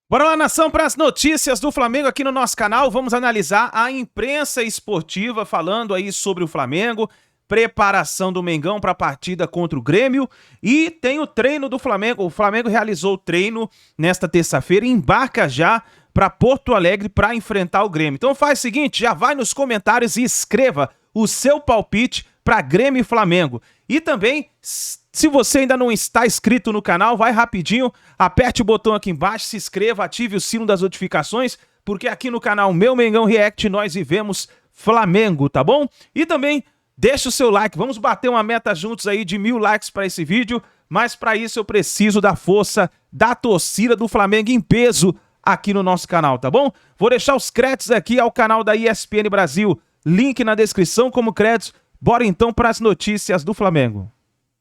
Bora lá, nação, para as notícias do Flamengo aqui no nosso canal. Vamos analisar a imprensa esportiva falando aí sobre o Flamengo, preparação do Mengão para a partida contra o Grêmio e tem o treino do Flamengo. O Flamengo realizou o treino nesta terça-feira e embarca já para Porto Alegre para enfrentar o Grêmio. Então faz o seguinte, já vai nos comentários e escreva o seu palpite para Grêmio e Flamengo. E também, se você ainda não está inscrito no canal, vai rapidinho, aperte o botão aqui embaixo, se inscreva, ative o sino das notificações, porque aqui no canal Meu Mengão React nós vivemos Flamengo, tá bom? E também deixa o seu like, vamos bater uma meta juntos aí de 1000 likes para esse vídeo, mas para isso eu preciso da força da torcida do Flamengo em peso aqui no nosso canal, tá bom? Vou deixar os créditos aqui ao canal da ESPN Brasil, link na descrição como créditos. Bora então para as notícias do Flamengo.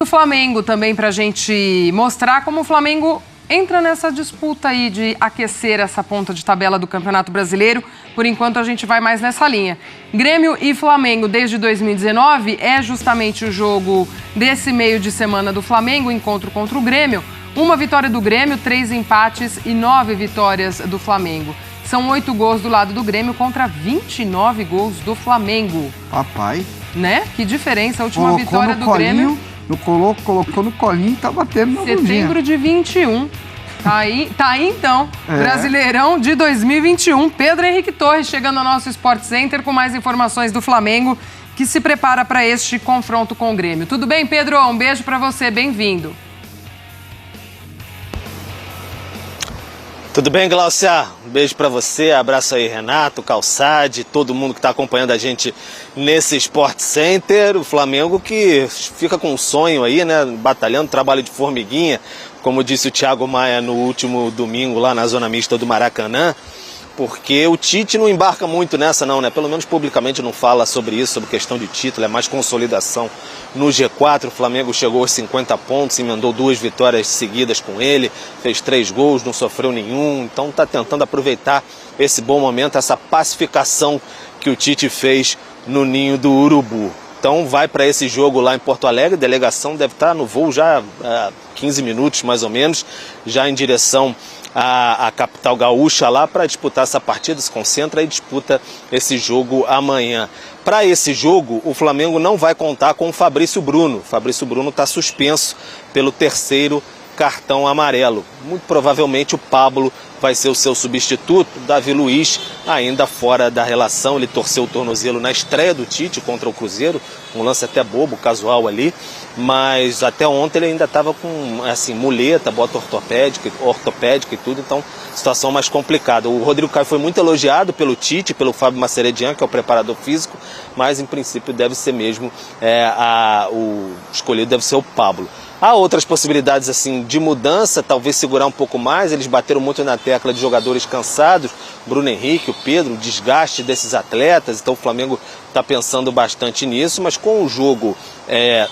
Do Flamengo também, para a gente mostrar como o Flamengo entra nessa disputa aí de aquecer essa ponta de tabela do Campeonato Brasileiro. Por enquanto a gente vai mais nessa linha. Grêmio e Flamengo desde 2019 é justamente o jogo desse meio de semana do Flamengo, encontro contra o Grêmio. 1 vitória do Grêmio, 3 empates e 9 vitórias do Flamengo. São 8 gols do lado do Grêmio contra 29 gols do Flamengo. Papai. Né? Que diferença, a última Colocou vitória do Grêmio. Colocou no colinho e tá batendo na bundinha. Setembro de 21. Tá aí então. Brasileirão de 2021. Pedro Henrique Torres chegando ao nosso Sport Center com mais informações do Flamengo, que se prepara para este confronto com o Grêmio. Tudo bem, Pedro? Um beijo para você, bem-vindo. Tudo bem, Glaucia? Um beijo pra você, abraço aí, Renato, Calçade, todo mundo que tá acompanhando a gente nesse Sport Center. O Flamengo que fica com um sonho aí, né, batalhando, trabalho de formiguinha, como disse o Thiago Maia no último domingo lá na zona mista do Maracanã, porque o Tite não embarca muito nessa não, né? Pelo menos publicamente não fala sobre isso, sobre questão de título, é mais consolidação no G4. O Flamengo chegou aos 50 pontos, emendou 2 vitórias seguidas com ele, fez 3 gols, não sofreu nenhum, então está tentando aproveitar esse bom momento, essa pacificação que o Tite fez no Ninho do Urubu. Então vai para esse jogo lá em Porto Alegre, a delegação deve estar no voo já há 15 minutos mais ou menos, já em direção a capital gaúcha lá para disputar essa partida, se concentra e disputa esse jogo amanhã. Para esse jogo, o Flamengo não vai contar com o Fabrício Bruno. O Fabrício Bruno está suspenso pelo 3º cartão amarelo. Muito provavelmente o Pablo vai ser o seu substituto. Davi Luiz ainda fora da relação, ele torceu o tornozelo na estreia do Tite contra o Cruzeiro, um lance até bobo, casual ali, mas até ontem ele ainda estava com assim, muleta, bota ortopédica e tudo, então situação mais complicada. O Rodrigo Caio foi muito elogiado pelo Tite, pelo Fábio Maceredian, que é o preparador físico, mas em princípio deve ser mesmo o escolhido deve ser o Pablo. Há outras possibilidades assim de mudança, talvez segurar um pouco mais. Eles bateram muito na tecla de jogadores cansados, Bruno Henrique, o Pedro, o desgaste desses atletas, então o Flamengo está pensando bastante nisso, mas com o jogo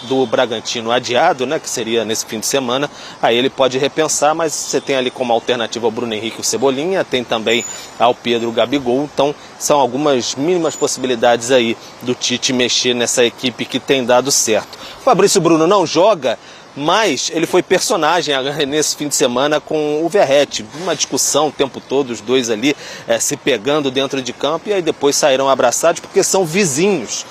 do Bragantino adiado, né, que seria nesse fim de semana, aí ele pode repensar, mas você tem ali como alternativa o Bruno Henrique e o Cebolinha, tem também ao Pedro o Gabigol, então são algumas mínimas possibilidades aí do Tite mexer nessa equipe que tem dado certo. O Fabrício Bruno não joga, mas ele foi personagem nesse fim de semana com o Verratti, uma discussão o tempo todo, os dois ali se pegando dentro de campo, e aí depois saíram abraçados porque são vizinhos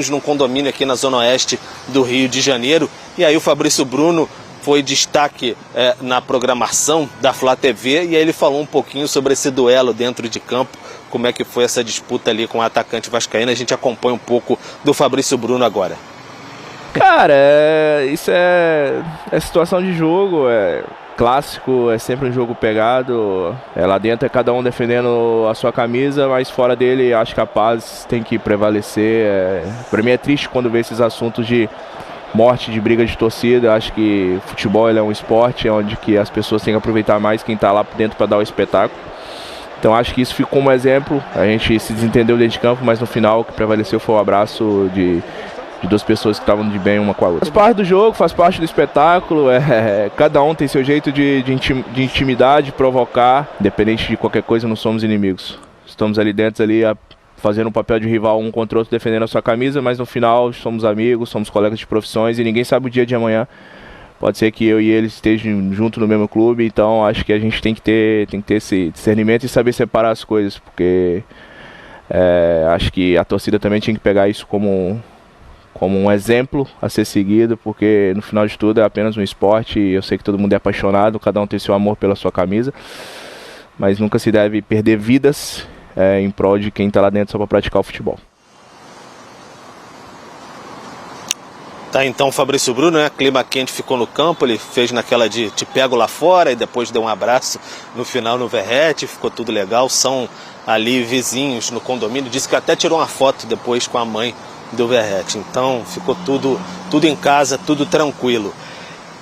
num condomínio aqui na zona oeste do Rio de Janeiro, e aí o Fabrício Bruno foi destaque na programação da Flá TV, e aí ele falou um pouquinho sobre esse duelo dentro de campo, como é que foi essa disputa ali com o atacante vascaíno. A gente acompanha um pouco do Fabrício Bruno agora. Cara, isso é situação de jogo, é clássico, é sempre um jogo pegado. Lá dentro é cada um defendendo a sua camisa, mas fora dele acho que a paz tem que prevalecer. Para mim é triste quando vê esses assuntos de morte, de briga de torcida. Acho que futebol é um esporte onde que as pessoas têm que aproveitar mais quem está lá dentro para dar o espetáculo. Então acho que isso ficou um exemplo. A gente se desentendeu dentro de campo, mas no final o que prevaleceu foi o abraço de 2 pessoas que estavam de bem uma com a outra. Faz parte do jogo, faz parte do espetáculo, cada um tem seu jeito de intimidade, provocar. Independente de qualquer coisa, não somos inimigos. Estamos ali dentro, fazendo um papel de rival um contra o outro, defendendo a sua camisa, mas no final somos amigos, somos colegas de profissões e ninguém sabe o dia de amanhã Pode ser que eu e ele estejam juntos no mesmo clube, então acho que a gente tem que ter esse discernimento e saber separar as coisas, porque acho que a torcida também tinha que pegar isso como um exemplo a ser seguido, porque no final de tudo é apenas um esporte e eu sei que todo mundo é apaixonado, cada um tem seu amor pela sua camisa, mas nunca se deve perder vidas em prol de quem está lá dentro só para praticar o futebol. Tá, então, Fabrício Bruno, né? Clima quente ficou no campo, ele fez naquela de te pego lá fora e depois deu um abraço no final no Verrete, ficou tudo legal, são ali vizinhos no condomínio, disse que até tirou uma foto depois com a mãe do Verrete, então ficou tudo em casa, tudo tranquilo.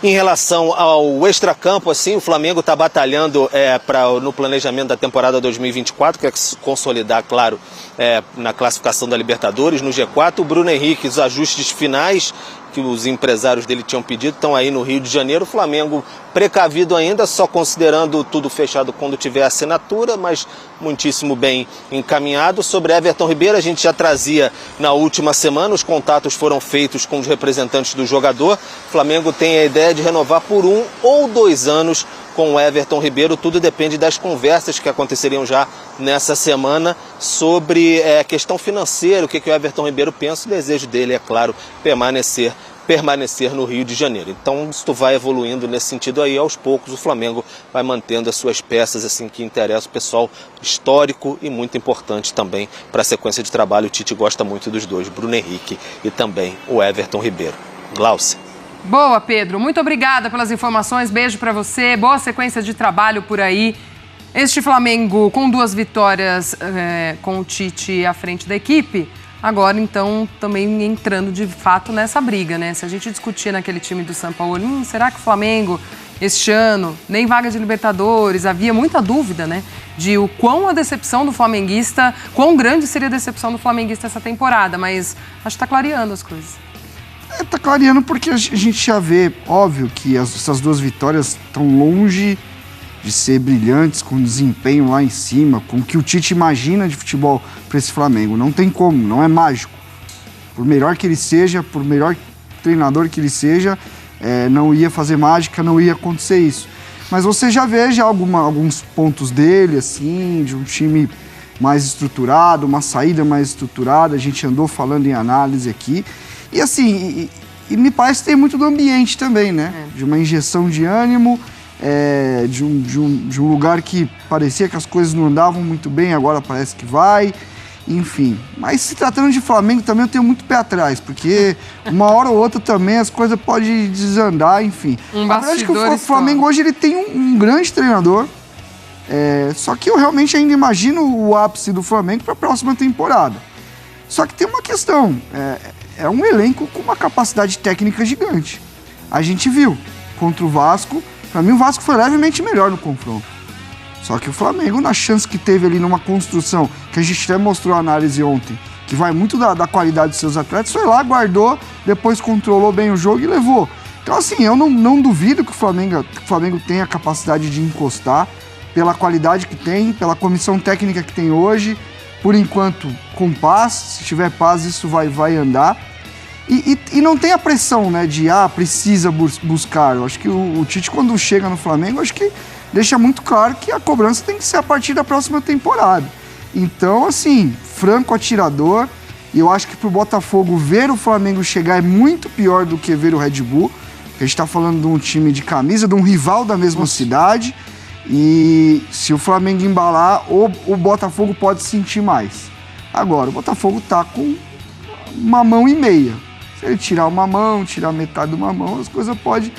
Em relação ao extracampo, assim, o Flamengo está batalhando no planejamento da temporada 2024, que é consolidar, claro, na classificação da Libertadores, no G4. O Bruno Henrique, os ajustes finais que os empresários dele tinham pedido, estão aí no Rio de Janeiro. O Flamengo precavido ainda, só considerando tudo fechado quando tiver assinatura, mas muitíssimo bem encaminhado. Sobre Everton Ribeiro, a gente já trazia na última semana, os contatos foram feitos com os representantes do jogador. O Flamengo tem a ideia de renovar por 1 ou 2 anos com o Everton Ribeiro, tudo depende das conversas que aconteceriam já nessa semana sobre a questão financeira, o que o Everton Ribeiro pensa. O desejo dele é, claro, permanecer no Rio de Janeiro. Então, isso vai evoluindo nesse sentido aí, aos poucos o Flamengo vai mantendo as suas peças assim que interessam o pessoal, histórico e muito importante também para a sequência de trabalho. O Tite gosta muito dos dois, Bruno Henrique e também o Everton Ribeiro. Glaucia. Boa, Pedro. Muito obrigada pelas informações. Beijo para você. Boa sequência de trabalho por aí. Este Flamengo com 2 vitórias com o Tite à frente da equipe. Agora, então, também entrando de fato nessa briga, né? Se a gente discutia naquele time do São Paulo, será que o Flamengo, este ano, nem vaga de Libertadores, havia muita dúvida, né? De o quão a decepção do flamenguista, quão grande seria a decepção do flamenguista essa temporada. Mas acho que está clareando as coisas. Tá clareando porque a gente já vê, óbvio, que essas 2 vitórias estão longe de ser brilhantes, com desempenho lá em cima, com o que o Tite imagina de futebol para esse Flamengo. Não tem como, não é mágico. Por melhor que ele seja, por melhor treinador que ele seja, não ia fazer mágica, não ia acontecer isso. Mas você já vê alguns pontos dele, assim, de um time mais estruturado, uma saída mais estruturada. A gente andou falando em análise aqui. E assim, e me parece que tem muito do ambiente também, né? De uma injeção de ânimo, de um lugar que parecia que as coisas não andavam muito bem, agora parece que vai, enfim. Mas se tratando de Flamengo também eu tenho muito pé atrás, porque uma hora ou outra também as coisas podem desandar, enfim. A verdade é que o Flamengo hoje ele tem um grande treinador, só que eu realmente ainda imagino o ápice do Flamengo para a próxima temporada. Só que tem uma questão, é um elenco com uma capacidade técnica gigante. A gente viu contra o Vasco, para mim o Vasco foi levemente melhor no confronto. Só que o Flamengo, na chance que teve ali numa construção, que a gente até mostrou a análise ontem, que vai muito da qualidade dos seus atletas, foi lá, guardou, depois controlou bem o jogo e levou. Então assim, eu não duvido que o Flamengo tenha a capacidade de encostar, pela qualidade que tem, pela comissão técnica que tem hoje. Por enquanto, com paz, se tiver paz, isso vai andar. E não tem a pressão, né, de, precisa buscar. Eu acho que o Tite, quando chega no Flamengo, acho que deixa muito claro que a cobrança tem que ser a partir da próxima temporada. Então, assim, franco atirador. E eu acho que pro Botafogo ver o Flamengo chegar é muito pior do que ver o Red Bull. Porque a gente tá falando de um time de camisa, de um rival da mesma cidade. E se o Flamengo embalar, o Botafogo pode sentir mais. Agora, o Botafogo tá com uma mão e meia. Se ele tirar uma mão, tirar metade de uma mão, as coisas pode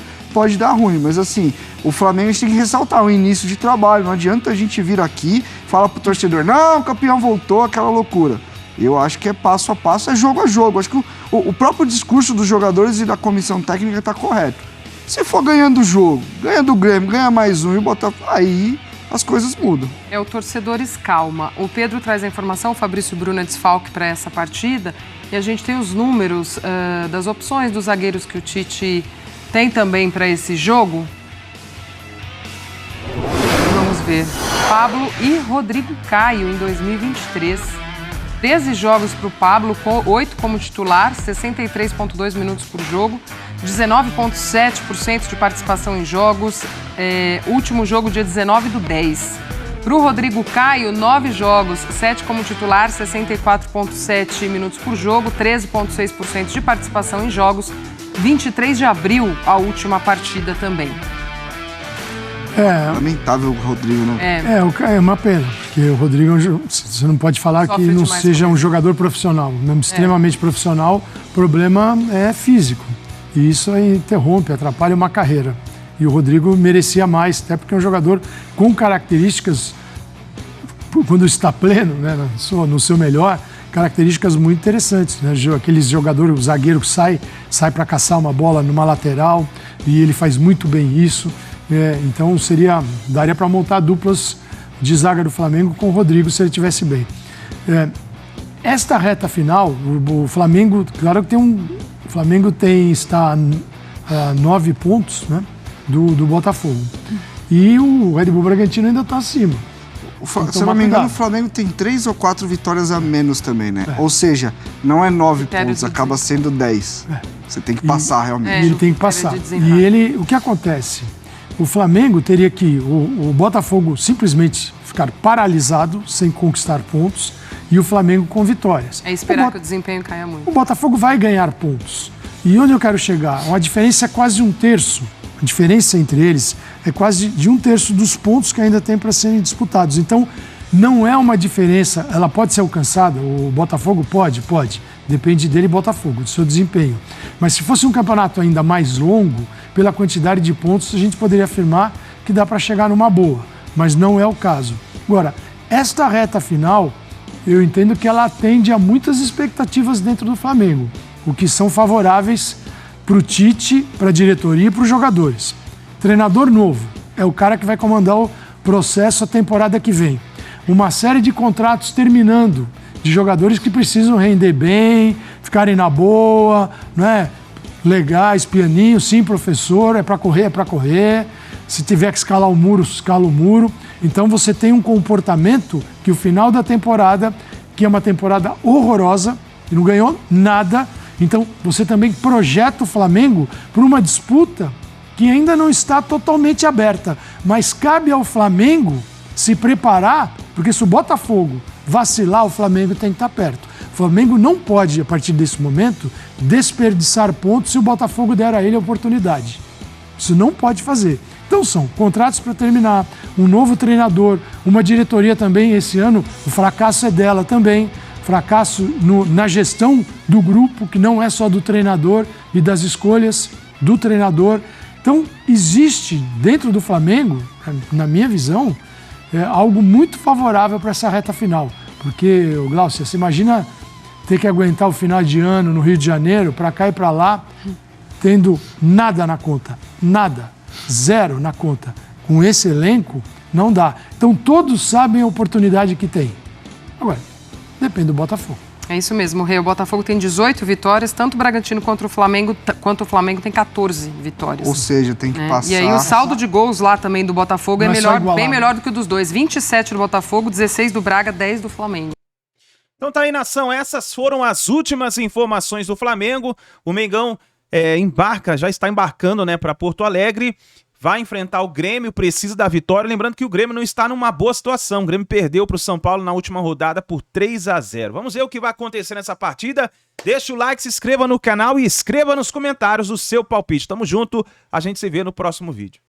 dar ruim. Mas assim, o Flamengo a gente tem que ressaltar o início de trabalho. Não adianta a gente vir aqui, falar pro torcedor, não, o campeão voltou, aquela loucura. Eu acho que é passo a passo, é jogo a jogo. Acho que o próprio discurso dos jogadores e da comissão técnica tá correto. Se for ganhando o jogo, ganha do Grêmio, ganha mais um e o Botafogo, aí as coisas mudam. O torcedores calma. O Pedro traz a informação, o Fabrício Bruno é desfalque para essa partida e a gente tem os números das opções dos zagueiros que o Tite tem também para esse jogo. Vamos ver. Pablo e Rodrigo Caio em 2023. 13 jogos para o Pablo, 8 como titular, 63,2 minutos por jogo. 19,7% de participação em jogos, último jogo dia 19/10. Para o Rodrigo Caio, 9 jogos, 7 como titular, 64,7 minutos por jogo, 13,6% de participação em jogos, 23 de abril, a última partida também. Lamentável o Rodrigo, né? É uma pena, porque o Rodrigo, você não pode falar que não seja um jogador profissional, mesmo extremamente profissional, o problema é físico. E isso aí interrompe, atrapalha uma carreira. E o Rodrigo merecia mais, até porque é um jogador com características, quando está pleno, né, no seu melhor, características muito interessantes, né? Aquele jogador, o zagueiro que sai para caçar uma bola numa lateral, e ele faz muito bem isso. Então daria para montar duplas de zaga do Flamengo com o Rodrigo se ele estivesse bem. Esta reta final, o Flamengo, claro que o Flamengo está a 9 pontos, né, do Botafogo. E o Red Bull Bragantino ainda está acima. Se eu não me engano, o Flamengo tem 3 ou 4 vitórias a menos também, né? Ou seja, não é 9 pontos, acaba sendo 10. Você tem que passar realmente. Ele tem que passar. E o que acontece? O Flamengo teria que, o Botafogo simplesmente ficar paralisado, sem conquistar pontos, e o Flamengo com vitórias. Esperar que o desempenho caia muito. O Botafogo vai ganhar pontos. E onde eu quero chegar? Uma diferença é quase 1/3. A diferença entre eles é quase de 1/3 dos pontos que ainda tem para serem disputados. Então, não é uma diferença, ela pode ser alcançada, o Botafogo pode, depende dele, Botafogo, do seu desempenho. Mas se fosse um campeonato ainda mais longo, pela quantidade de pontos, a gente poderia afirmar que dá para chegar numa boa, mas não é o caso. Agora, esta reta final, eu entendo que ela atende a muitas expectativas dentro do Flamengo, o que são favoráveis para o Tite, para a diretoria e para os jogadores. Treinador novo, é o cara que vai comandar o processo a temporada que vem. Uma série de contratos terminando, de jogadores que precisam render bem, ficarem na boa, né? Legais, pianinho, sim, professor, é para correr. Se tiver que escalar o muro, escala o muro. Então você tem um comportamento que o final da temporada, que é uma temporada horrorosa, e não ganhou nada. Então você também projeta o Flamengo para uma disputa que ainda não está totalmente aberta. Mas cabe ao Flamengo se preparar, porque se o Botafogo vacilar, o Flamengo tem que estar perto. O Flamengo não pode, a partir desse momento, desperdiçar pontos se o Botafogo der a ele a oportunidade. Isso não pode fazer. Então são contratos para terminar, um novo treinador, uma diretoria também. Esse ano o fracasso é dela também. Fracasso na gestão do grupo, que não é só do treinador e das escolhas do treinador. Então existe dentro do Flamengo, na minha visão, algo muito favorável para essa reta final. Porque, Glaucia, você imagina ter que aguentar o final de ano no Rio de Janeiro, para cá e para lá, tendo nada na conta, nada, 0 na conta. Com esse elenco, não dá. Então todos sabem a oportunidade que tem. Agora, depende do Botafogo. É isso mesmo, Rei. O Botafogo tem 18 vitórias, tanto o Bragantino quanto o Flamengo tem 14 vitórias. Ou seja, tem que passar. E aí o saldo de gols lá também do Botafogo é bem melhor do que o dos dois. 27 do Botafogo, 16 do Braga, 10 do Flamengo. Então tá aí, nação, essas foram as últimas informações do Flamengo. O Mengão já está embarcando, né, para Porto Alegre. Vai enfrentar o Grêmio, precisa da vitória. Lembrando que o Grêmio não está numa boa situação. O Grêmio perdeu para o São Paulo na última rodada por 3-0. Vamos ver o que vai acontecer nessa partida. Deixa o like, se inscreva no canal e escreva nos comentários o seu palpite. Tamo junto, a gente se vê no próximo vídeo.